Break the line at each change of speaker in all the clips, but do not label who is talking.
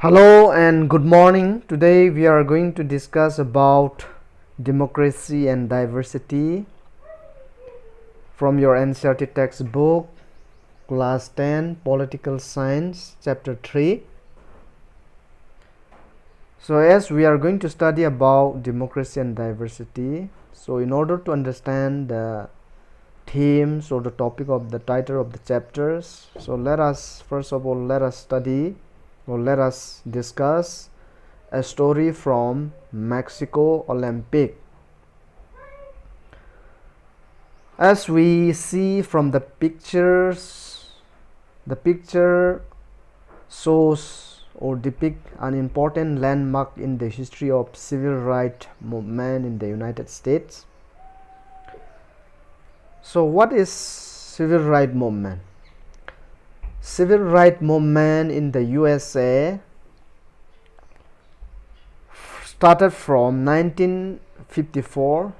Hello and good morning. Today we are going to discuss about democracy and diversity from your NCERT textbook, class 10, political science, chapter 3. So as we are going to study about democracy and diversity, so in order to understand the themes or the topic of the title of the chapters, so let us study or let us discuss a story from Mexico Olympic. As we see from the pictures, the picture shows or depict an important landmark in the history of civil rights movement in the United States. So what is civil rights movement? Civil rights movement in the USA started from 1954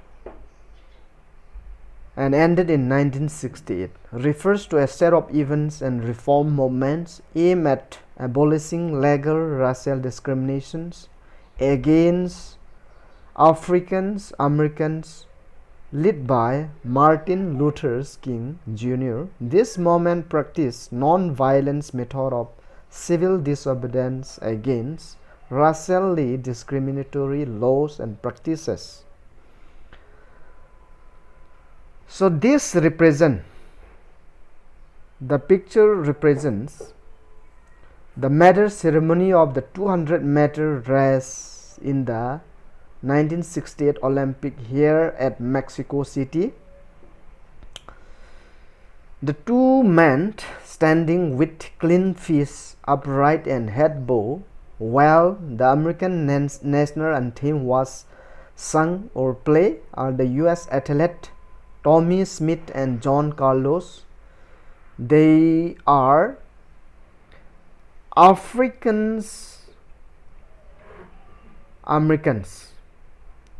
and ended in 1968. Refers to a set of events and reform movements aimed at abolishing legal racial discriminations against African Americans, led by Martin Luther King Jr. This movement practiced non-violence method of civil disobedience against racially discriminatory laws and practices. So this the picture represents the medal ceremony of the 200 meter race in the 1968 Olympic here at Mexico City. The two men standing with clean fists upright and head bow while the American national anthem was sung or played are the US athlete Tommie Smith and John Carlos. They are African Americans.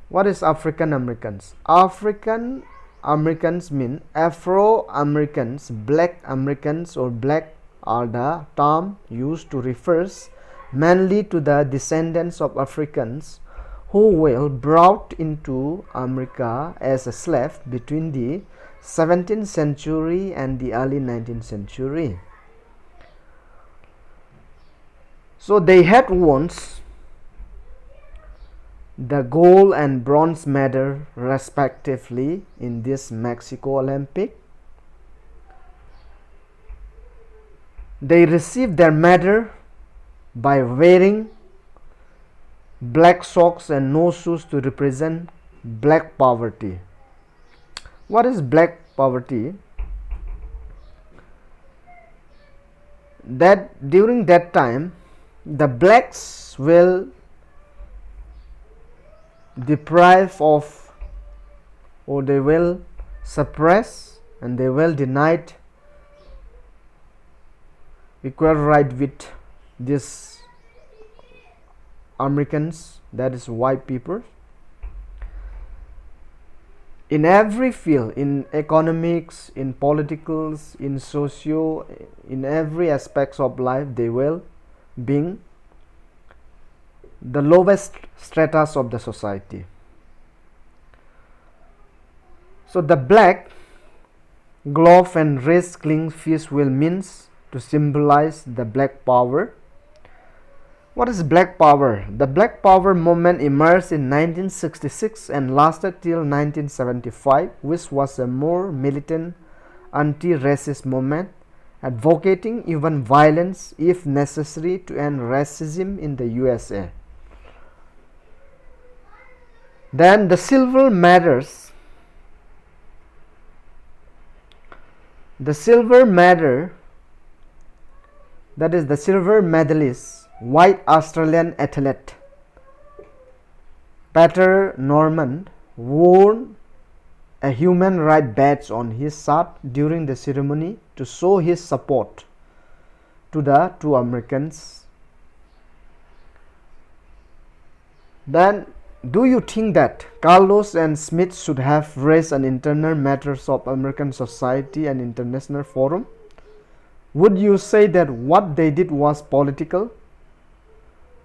What is African Americans? African Americans mean Afro Americans, Black Americans or Black are the term used to refer mainly to the descendants of Africans who were brought into America as a slave between the 17th century and the early 19th century. So they had won the gold and bronze medal respectively in this Mexico Olympic. They received their medal by wearing black socks and no shoes to represent black poverty. What is black poverty? That during that time the blacks will deprive of or they will suppress and they will denied equal right with these Americans, that is white people. In every field, in economics, in politicals, in socio, in every aspects of life, they will being the lowest stratus of the society. So the black glove and race clean fish will means to symbolize the black power. What is black power? The black power movement emerged in 1966 and lasted till 1975, which was a more militant anti-racist movement advocating even violence if necessary to end racism in the USA. Then the silver medals. The silver medal, that is the silver medalist, white Australian athlete Peter Norman wore a human rights badge on his shirt during the ceremony to show his support to the two Americans. Then do you think that Carlos and Smith should have raised an internal matters of American society and international forum? Would you say that what they did was political?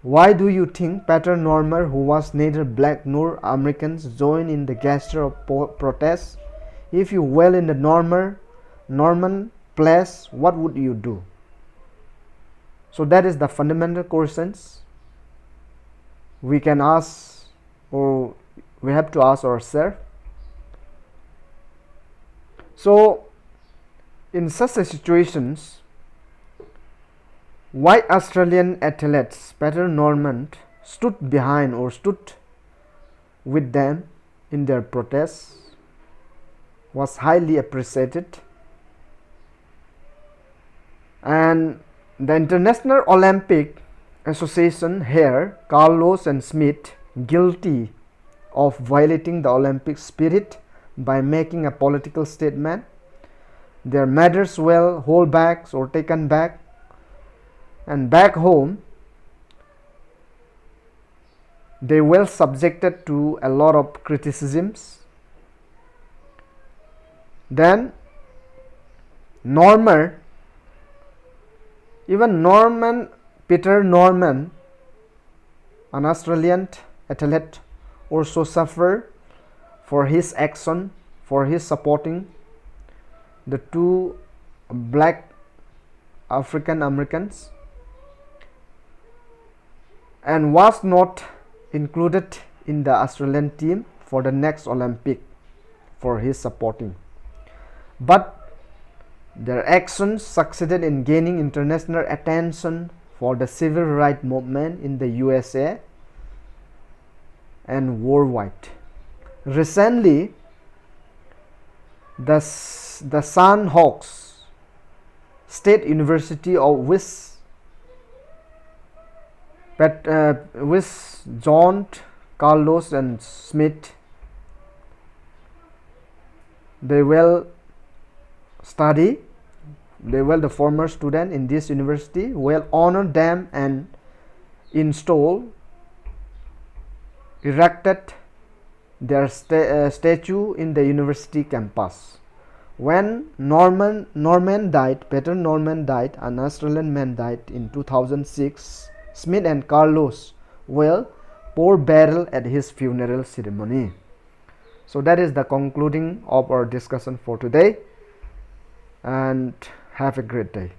Why do you think Peter Norman, who was neither black nor Americans, joined in the gesture of protest? If you were in the Norman place, what would you do? So that is the fundamental questions we can ask, or we have to ask ourselves. So in such a situations, why Australian athletes Peter Norman stood behind or stood with them in their protests was highly appreciated, and the International Olympic Association here Carlos and Smith guilty of violating the Olympic spirit by making a political statement. Their medals were held back or taken back, and back home they were subjected to a lot of criticisms. Then Peter Norman, an Australian athlete, also suffered for his action, for his supporting the two black African Americans, and was not included in the Australian team for the next Olympic for his supporting. But their actions succeeded in gaining international attention for the civil rights movement in the USA and worldwide. Recently, the Sandhawks State University of which John, Carlos and Smith, they will study, they were the former student in this university, will honor them and erected their statue in the university campus. When Norman died, Peter Norman died, an Australian man died in 2006, Smith and Carlos will pour barrel at his funeral ceremony. So that is the concluding of our discussion for today, and have a great day.